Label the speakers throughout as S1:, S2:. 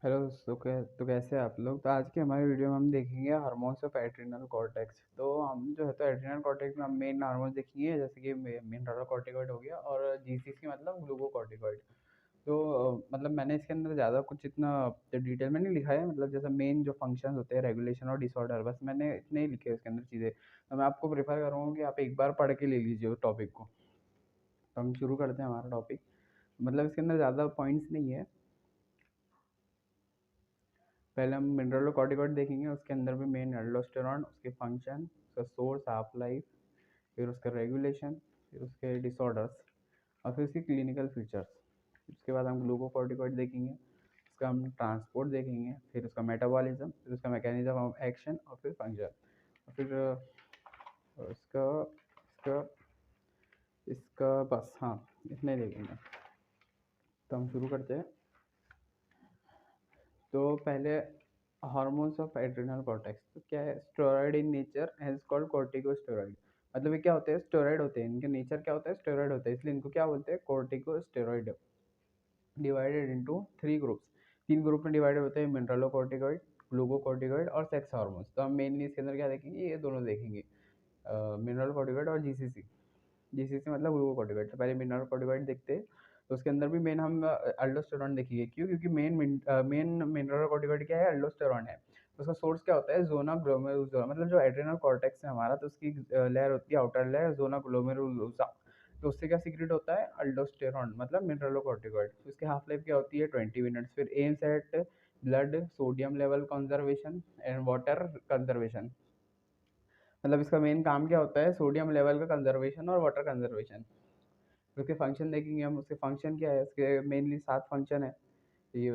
S1: Hello. तो कैसे हैं आप लोग। तो आज की हमारी वीडियो में हम देखेंगे हार्मोन्स ऑफ एड्रिनल कॉर्टेक्स। तो हम जो है तो एड्रिनल कॉर्टेक्स में हम मेन हार्मोन्स देखेंगे, जैसे कि मिनरलोकॉर्टिकॉइड हो गया और जीसीसी मतलब ग्लूकोकॉर्टिकॉइड। तो मतलब मैंने इसके अंदर ज़्यादा कुछ इतना डिटेल में नहीं लिखा है, मतलब जैसे मेन जो फंक्शंस होते हैं, रेगुलेशन और डिसऑर्डर, बस मैंने इतने ही लिखे हैं इसके अंदर चीज़ें। तो मैं आपको प्रेफर करूँगा कि आप एक बार पढ़ के ले लीजिए उस टॉपिक को। तो हम शुरू करते हैं हमारा टॉपिक। मतलब इसके अंदर ज़्यादा पॉइंट्स नहीं है। पहले हम मिनरलोकॉर्टिकॉइड देखेंगे, उसके अंदर भी मेन एल्डोस्टेरॉन, उसके फंक्शन, उसका सोर्स, हाफ लाइफ, फिर उसका रेगुलेशन, फिर उसके डिसऑर्डर्स और फिर उसकी क्लिनिकल फीचर्स। उसके बाद हम ग्लूकोकॉर्टिकॉइड देखेंगे, उसका हम ट्रांसपोर्ट देखेंगे, फिर उसका मेटाबॉलिज्म, फिर उसका मैकेनिज्म ऑफ एक्शन और फिर फंक्शन और फिर उसका इसका इसका बस हाँ, इतने ही देखेंगे। तो हम शुरू करते हैं। तो पहले हार्मोन्स ऑफ एड्रिनल कॉर्टेक्स। तो क्या है, steroid in nature has called corticosteroid. मतलब ये क्या होते हैं, स्टेरॉइड होते हैं, इनके नेचर क्या होता है, स्टेरॉइड होता है, इसलिए इनको क्या बोलते हैं, corticosteroid. Divided into 3 groups. 3 group में डिवाइडेड होते हैं, मिनरलोकॉर्टिकॉइड, ग्लूकोकॉर्टिकॉइड और सेक्स हार्मोन्स। तो हम मेनली इसके अंदर क्या देखेंगे, ये दोनों देखेंगे, मिनरलोकॉर्टिकॉइड और जीसीसी। जीसीसी मतलब ग्लूकोकॉर्टिकॉइड। तो पहले मिनरलोकॉर्टिकॉइड देखते हैं। तो उसके अंदर भी मेन हम अल्डोस्टेरॉन देखेंगे। क्यों? क्योंकि मेन मिनरलोकॉर्टिकॉइड क्या है, अल्डोस्टेरॉन है। तो उसका सोर्स क्या होता है, जोना ग्लोमेरुलोसा। मतलब जो एड्रेनल कॉर्टेक्स है हमारा, तो उसकी लेयर होती है, आउटर लेयर, जोना ग्लोमेरुलोसा। तो उससे क्या सीक्रेट होता है, अल्डोस्टेरॉन मतलब मिनरलोकॉर्टिकॉइड। तो उसकी हाफ लाइफ क्या होती है, 20 मिनट्स। फिर aims at blood sodium level conservation and water conservation. मतलब इसका मेन काम क्या होता है, सोडियम लेवल का कंजर्वेशन और वाटर कंजर्वेशन। उसके फंक्शन देखेंगे हम। उसके फंक्शन क्या है, उसके मेनली 7 फंक्शन है। ये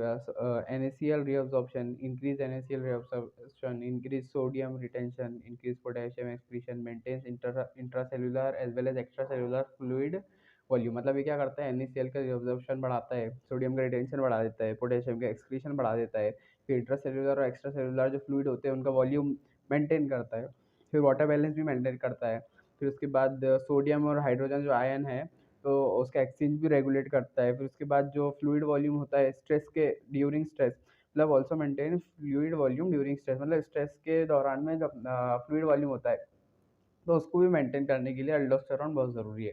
S1: NaCl reabsorption, increase NaCl reabsorption, increase sodium retention, increase potassium excretion, maintains intracellular as well as extracellular fluid volume. मतलब ये क्या करता है, NaCl का रिअब्जॉर्प्शन बढ़ाता है, सोडियम का रिटेंशन बढ़ा देता है, पोटेशियम का एक्सक्रीशन बढ़ा देता है, फिर इंट्रासेलुलर और एक्स्ट्रासेलुलर जो फ्लूइड होते हैं उनका वॉल्यूम मेंटेन करता है, फिर वाटर बैलेंस भी मेंटेन करता है। फिर उसके बाद सोडियम और हाइड्रोजन जो आयन है, तो उसका एक्सचेंज भी रेगुलेट करता है। फिर उसके बाद जो फ्लूइड वॉल्यूम होता है स्ट्रेस के ड्यूरिंग स्ट्रेस, मतलब also maintain fluid volume during stress. मतलब स्ट्रेस के दौरान में जब फ्लूइड वॉल्यूम होता है, तो उसको भी मेंटेन करने के लिए अल्डोस्टेरॉन बहुत ज़रूरी है।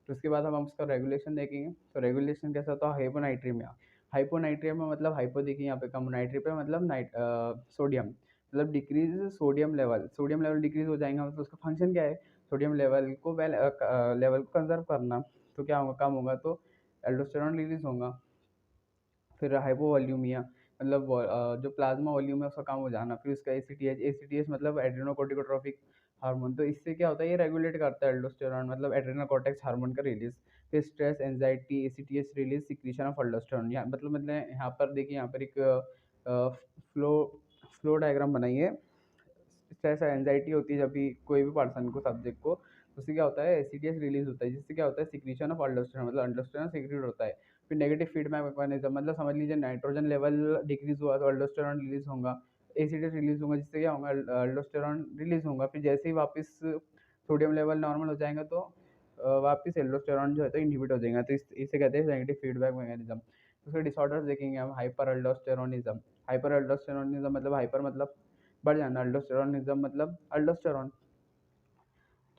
S1: तो उसके बाद हम उसका रेगुलेशन देखेंगे। तो रेगुलेशन कैसा होता है, हाइपोनाइट्रीमिया। हाइपोनाइट्रियम मतलब हाइपो देखिए यहाँ पे कम, नाइट्रियम मतलब सोडियम, मतलब decrease sodium level. Sodium level decrease हो जाएगा, मतलब उसका फंक्शन क्या है, सोडियम लेवल को लेवल को कंजर्व करना। तो क्या होगा, कम होगा तो एल्डोस्टेरॉन रिलीज होगा। फिर हाइपोवॉल्यूमिया मतलब जो प्लाज्मा वॉल्यूम है उसका कम हो जाना। फिर उसका एसीटीएच मतलब एड्रेनोकोर्टिकोट्रोपिक हार्मोन। तो इससे क्या होता है, ये रेगुलेट करता है एल्डोस्टेरॉन मतलब एड्रेनोकॉर्टेक्स हार्मोन का रिलीज। फिर stress anxiety ACTH release secretion of aldosterone. यहाँ मतलब यहाँ पर देखिए, यहाँ पर एक फ्लो फ्लो डायग्राम बनाइए। स्ट्रेस और एंजाइटी होती है जब भी कोई भी पर्सन को, सब्जेक्ट को, तो उससे क्या होता है, एसीटीएच रिलीज होता है, जिससे क्या होता है, सिक्रीशन ऑफ अल्डोस्टेरॉन मतलब अल्डोस्टेरॉन सिक्रीट होता है। फिर नेगेटिव फीडबैक मैकेनिज्म, मतलब समझ लीजिए नाइट्रोजन लेवल डिक्रीज हुआ तो अल्डोस्टेरॉन रिलीज होगा, एसीटीएच रिलीज होगा, जिससे क्या होगा, अल्डोस्टेरॉन रिलीज होगा। फिर जैसे ही वापस सोडियम लेवल नॉर्मल हो जाएगा, तो वापस एल्डोस्टेरॉन जो है तो इनहिबिट हो जाएगा। तो इसे कहते हैं नेगेटिव फीडबैक मैकेनिज्म। उसके डिसऑर्डर्स देखेंगे हम। हाइपर अल्डोस्टेरोनिज्म। हाइपर अल्डोस्टेरोनिज्म मतलब हाइपर मतलब बढ़ जाना, अल्डोस्टेरोनिज्म मतलब अल्डोस्टेरॉन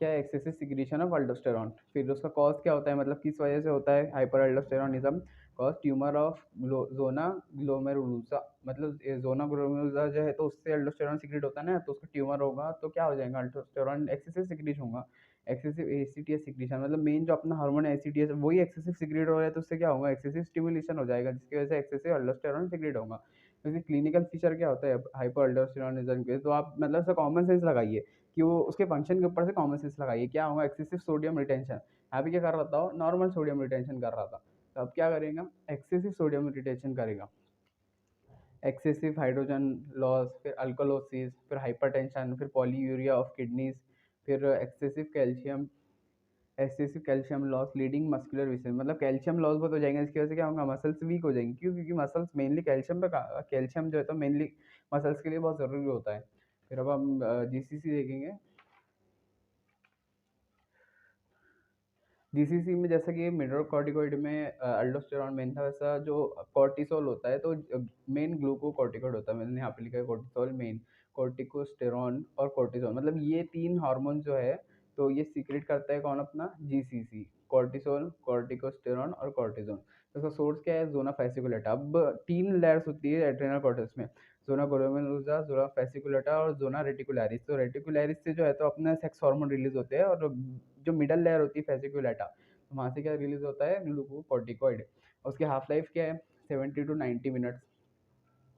S1: क्या है, एक्सेसिव सिक्रीशन ऑफ अल्डोस्टेरॉन। फिर उसका कॉज क्या होता है, मतलब किस वजह से होता है hyper aldosteronism. Cause tumour of zona glomerulosa. मतलब जोना ग्लोमेरुलोसा जो है, तो उससे अल्डोस्टेरॉन सिक्रीट होता है ना, तो उसका ट्यूमर होगा तो क्या हो जाएगा, अल्डोस्टेरॉन एक्सेसिव सिक्रीट होगा। एक्सेसिव एसीटीएस सिक्रीशन मतलब मेन जो अपना हार्मोन है एसीटीएस, वही एक्सेसिव सिक्रीट हो रहा है, तो उससे क्या होगा, एक्सेसिव स्टिमुलेशन हो जाएगा, जिसकी वजह से एक्सेसिव अल्डोस्टेरॉन सिक्रीट होगा। तो इसके क्लिनिकल फीचर क्या होता है हाइपर अल्डोस्टेरोनिज्म के, तो आप मतलब से कॉमन सेंस लगाइए कि वो उसके फंक्शन के ऊपर से कॉमन सेंस लगाइए। क्या होगा, एक्सेसिव सोडियम रिटेंशन। यहाँ पे क्या कर रहा था, नॉर्मल सोडियम रिटेंशन कर रहा था, तो अब क्या करेगा, एक्सेसिव सोडियम रिटेंशन करेगा। एक्सेसिव हाइड्रोजन लॉस, फिर अल्कोलोसिस, फिर हाइपरटेंशन, फिर पॉलीयूरिया ऑफ किडनीज, फिर excessive calcium loss leading muscular weakness. मतलब कैल्शियम लॉस बहुत हो जाएगा, इसकी वजह से क्या होगा, मसल्स वीक हो जाएंगी। क्यों? क्योंकि मसल्स मेनली कैल्शियम पे, कैल्शियम जो है तो मेनली मसल्स के लिए बहुत ज़रूरी होता है। फिर अब हम जीसीसी देखेंगे। जीसीसी में जैसा कि मिनरल कॉर्टिकॉइड में अल्डोस्टेरॉन मेन था, वैसा जो कॉर्टिसोल होता है तो मेन ग्लूकोकॉर्टिकॉइड होता है। मैंने यहाँ पे लिखा है कॉर्टिसोल मेन, कॉर्टिकोस्टेरॉन और कॉर्टिसोल, मतलब ये तीन हार्मोन जो है तो ये सीक्रेट करता है कौन, अपना जीसीसी, कॉर्टिसोल, कॉर्टिकोस्टेरॉन और कॉर्टिसोल। तो इसका सोर्स क्या है, जोना फैसिकुलेटा। अब तीन लेयर्स होती है एड्रेनल कॉर्टेक्स में, जोना ग्लोमेरुलसा, जोना फैसिकुलेटा और जोना रेटिकुलरिस। तो रेटिकुलरिस से जो है तो अपना सेक्स हार्मोन रिलीज होते हैं, और जो मिडल लेयर होती है फैसिकुलेटा, तो वहाँ से क्या रिलीज होता है, ग्लूकोकॉर्टिकॉइड। उसकी हाफ लाइफ क्या है, 70 to 90 minutes.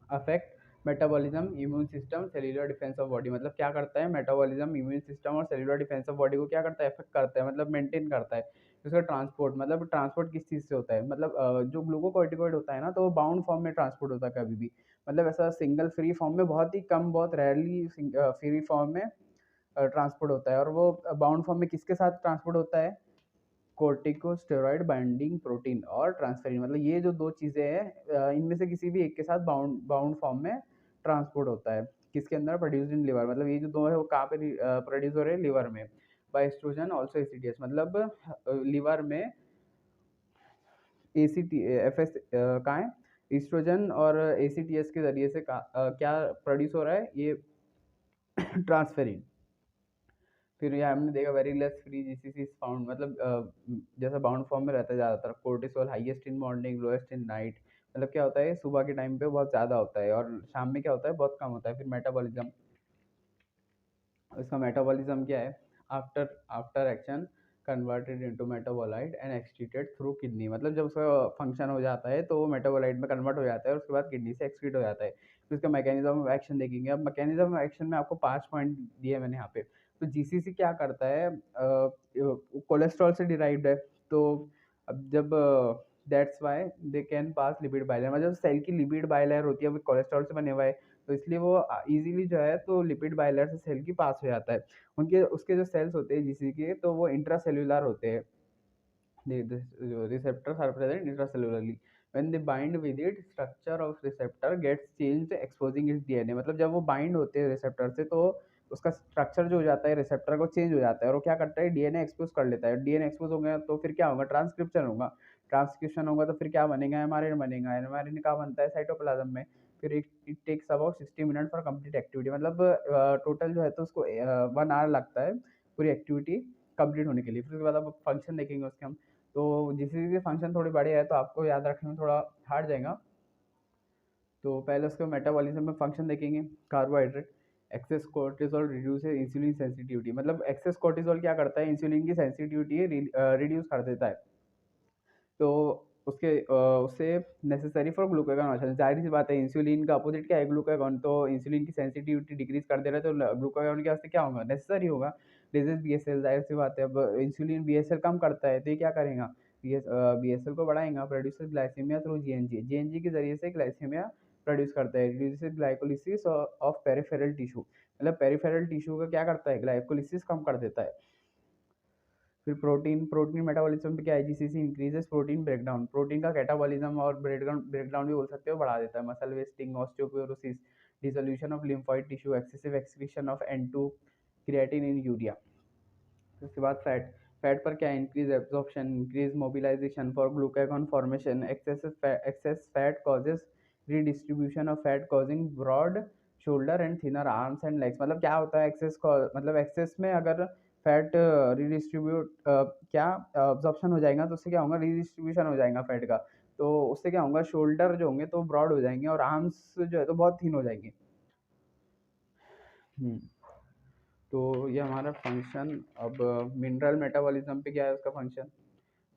S1: Affect metabolism, immune system, cellular defence of body. मतलब क्या करता है, मेटाबॉलिज्म, इम्यून सिस्टम और सेल्यूलर डिफेंस ऑफ बॉडी को क्या करता है, इफेक्ट करता है, मतलब मेंटेन करता है। उसका ट्रांसपोर्ट, मतलब ट्रांसपोर्ट किस चीज़ से होता है, मतलब जो ग्लूकोकॉर्टिकॉइड होता है ना, तो वो बाउंड फॉर्म में ट्रांसपोर्ट होता है कभी भी, मतलब ऐसा सिंगल फ्री फॉर्म में बहुत ही कम, बहुत रेयरली फ्री फॉर्म में ट्रांसपोर्ट होता है। और वो बाउंड फॉर्म में किसके साथ ट्रांसपोर्ट होता है, कोर्टिकोस्टेरॉइड बाइंडिंग प्रोटीन और ट्रांसफेरिन, मतलब ये जो दो चीज़ें हैं इनमें से किसी भी एक के साथ बाउंड बाउंड फॉर्म में ट्रांसपोर्ट होता है। किसके अंदर, प्रोड्यूस्ड इन लिवर, मतलब ये जो दो है वो कहाँ पे प्रोड्यूस हो रहे हैं, लिवर में। बाय एस्ट्रोजन ऑल्सो एसीटीएस, मतलब लिवर में एसीटी एफ एस कहाँ है, ईस्ट्रोजन और एसीटीएस के जरिए से क्या प्रोड्यूस हो रहा है, ये ट्रांसफेरिन। फिर यहाँ हमने देखा very less free GCC is found, मतलब जैसा बाउंड फॉर्म में रहता है ज़्यादातर। Cortisol highest in morning, lowest in night, मतलब क्या होता है, सुबह के टाइम पे बहुत ज़्यादा होता है और शाम में क्या होता है, बहुत कम होता है। फिर मेटाबॉलिज्म, इसका मेटाबॉलिज्म क्या है, after after action converted into metabolite and excreted through kidney, मतलब जब उसका फंक्शन हो जाता है तो वो मेटाबोलाइट में कन्वर्ट हो जाता है और उसके बाद किडनी से एक्सक्रीट हो जाता है। फिर इसका मैकेनिज्म ऑफ एक्शन देखेंगे। अब मैकेनिज्म ऑफ एक्शन में आपको 5 पॉइंट दिए मैंने यहाँ पे। तो जीसीसी क्या करता है, कोलेस्ट्रॉल से डिराइव्ड है, तो अब जब that's why they can pass lipid bilayer, मतलब सेल की लिपिड बाइलेयर होती है वो कोलेस्ट्रॉल से बने हुआ है, तो इसलिए वो इजीली जो है तो लिपिड बाइलेयर से सेल की पास हो जाता है। उनके उसके जो सेल्स होते हैं जीसी के, तो वो इंट्रासेल्युलर होते हैं। The receptors are present intracellularly. When they bind with it, structure of receptor gets changed, exposing its DNA, मतलब जब वो बाइंड होते हैं रिसेप्टर से तो उसका स्ट्रक्चर जो हो जाता है रिसेप्टर को चेंज हो जाता है, और वो क्या करता है, डीएनए एक्सपोज कर लेता है। डीएनए एक्सपोज हो गया तो फिर क्या होगा, ट्रांसक्रिप्शन होगा। ट्रांसक्रिप्शन होगा तो फिर क्या बनेगा, एमआरएनए बनेगा। एमआरएनए कहाँ बनता है, साइटोप्लाज्म में। फिर it takes about 60 minute for complete activity, मतलब टोटल जो है तो उसको 1 आवर लगता है पूरी एक्टिविटी कंप्लीट होने के लिए। फिर उसके बाद अब फंक्शन देखेंगे उसके हम। तो जिस चीज़ के फंक्शन थोड़े बड़े हैं तो आपको याद रखने में थोड़ा हार्ड जाएगा। तो पहले उसके मेटाबॉलिज्म में फंक्शन देखेंगे। Carbohydrate, excess cortisol reduce insulin sensitivity, मतलब एक्सेस कोर्टिसोल क्या करता है, इंसुलिन की सेंसिटिविटी रिड्यूस कर देता है। तो उससे नेसेसरी फॉर ग्लूकागॉन ऑक्सीडेशन, जाहिर सी बात है इंसुलिन का अपोजिट क्या है, ग्लूकागॉन। तो इंसुलिन की सेंसिटिविटी डिक्रीज कर दे रहा है तो ग्लूकागॉन के वास्ते क्या होगा, नेसेसरी होगा। डिजीज बीएसएल, जाहिर सी बात है, अब इंसुलिन बीएसएल कम करता है तो ये क्या करेगा, बीएसएल को बढ़ाएगा। Produces glycemia through GNG, GNG के जरिए से ग्लाइसीमिया प्रोड्यूस करता है। Reduces glycolysis of peripheral tissue, मतलब पेरिफेरल टिश्यू का क्या करता है, ग्लाइकोलिसिस कम कर देता है। फिर प्रोटीन, प्रोटीन मेटाबॉलिज्म पे क्या है, GCC increases protein breakdown, protein का कैटाबॉलिज्म और ब्रेकडाउन ब्रेकडाउन भी बोल सकते हो, बढ़ा देता है। Muscle wasting, osteoporosis, dissolution of lymphoid tissue, excessive excretion of N2 creatine in urea. उसके बाद फैट, फैट पर क्या है, increase absorption, increase mobilization for glucagon formation. Excess fat causes redistribution of fat causing broad shoulder and thinner arms and legs, मतलब क्या होता है access, मतलब एक्सेस में अगर फैट रीडिस्ट्रीब्यूट क्या अब्जॉर्प्शन हो जाएगा तो उससे क्या होगा, रीडिस्ट्रीब्यूशन हो जाएगा फैट का। तो उससे क्या होगा, शोल्डर जो होंगे तो ब्रॉड हो जाएंगे और आर्म्स जो है तो बहुत थिन हो जाएंगे। हम्म। तो ये हमारा फंक्शन। अब मिनरल मेटाबॉलिज्म पे क्या है उसका function,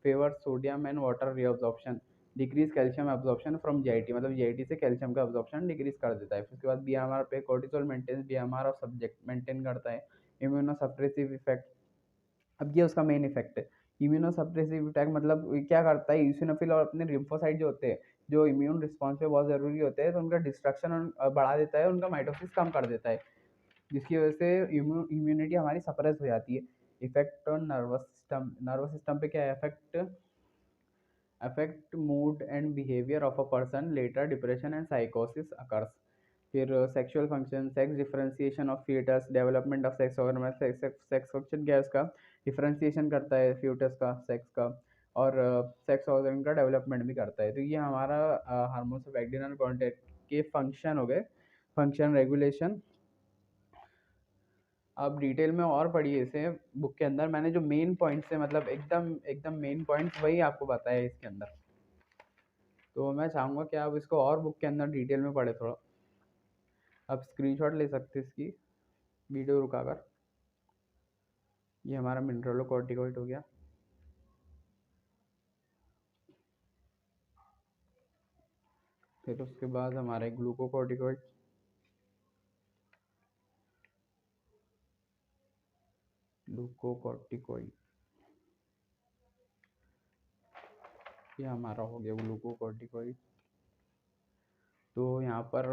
S1: favour sodium and water reabsorption, decrease calcium absorption from GIT, मतलब जीआईटी से कैल्शियम का एब्जॉर्प्शन डिक्रीज कर देता है। फिर उसके बाद बीएमआर पे cortisol maintain, BMR of subject maintain करता है। इम्यूनोसप्रेसिव इफेक्ट, अब ये उसका मेन इफेक्ट है। इम्यूनोसप्रेसिव इफेक्ट मतलब ये क्या करता है, ईसिनोफिल और अपने लिम्फोसाइट जो होते हैं, जो इम्यून रिस्पॉन्स पे बहुत ज़रूरी होते हैं, तो उनका डिस्ट्रक्शन बढ़ा देता है, उनका माइटोसिस कम कर देता है, जिसकी वजह से इम्यूनिटी हमारी सप्रेस हो जाती है। Effect on nervous system, nervous system पे क्या है, affect mood and behaviour of a person, later depression and साइकोसिस अकर्स। फिर sexual function, sex differentiation of foetus, development of sex organ, sex function क्या है उसका, डिफरेंशिएशन करता है फ्यूटस का, सेक्स का, और सेक्स ऑर्गन का डेवलपमेंट भी करता है। तो ये हमारा हार्मोन्स ऑफ एड्रिनल कॉर्टेक्स के फंक्शन हो गए, फंक्शन रेगुलेशन। आप डिटेल में और पढ़िए इसे बुक के अंदर, मैंने जो मेन पॉइंट्स है मतलब एकदम एकदम मेन पॉइंट्स वही आपको बताया है इसके अंदर। तो मैं चाहूँगा कि आप इसको और बुक के अंदर डिटेल में पढ़े थोड़ा। आप स्क्रीनशॉट ले सकते हैं इसकी वीडियो रुकाकर। ये हमारा मिनरलोकॉर्टिकॉइड हो गया। फिर उसके बाद हमारे ग्लूकोकॉर्टिकॉइड, ग्लूकोकॉर्टिकॉइड ये हमारा हो गया ग्लूकोकॉर्टिकॉइड। तो यहाँ पर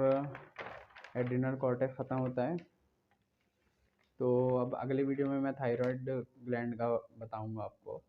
S1: एड्रिनल कॉर्टेक्स ख़त्म होता है। तो अब अगले वीडियो में मैं थायराइड ग्लैंड का बताऊंगा आपको।